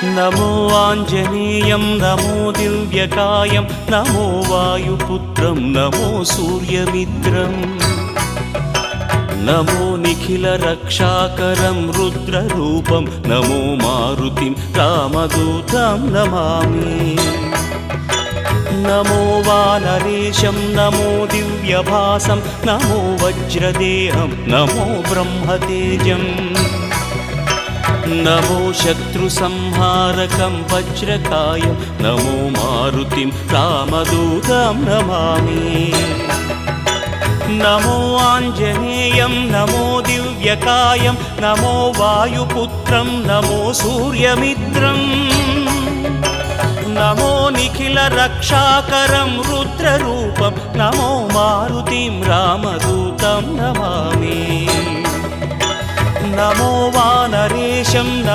नमो आञ्जनेयं नमो दिव्यकायं नमो वायुपुत्रं नमो सूर्यमित्रम् नमो निखिलरक्षाकरं रुद्ररूपं नमो मारुतिं रामदूतं Namami नमो वानरेशं नमो दिव्यभासं नमो वज्रदेहं नमो ब्रह्मतेजम् नमो शत्रुसंहारकं वज्रकायं नमो मारुतिं रामदूतं Namami नमो आञ्जनेयं नमो दिव्यकायं नमो वायुपुत्रं नमो सूर्यमित्रम् नमो निखिलरक्षाकरं रुद्ररूपं नमो मारुतिं रामदूतं Namami नमो वानरेशं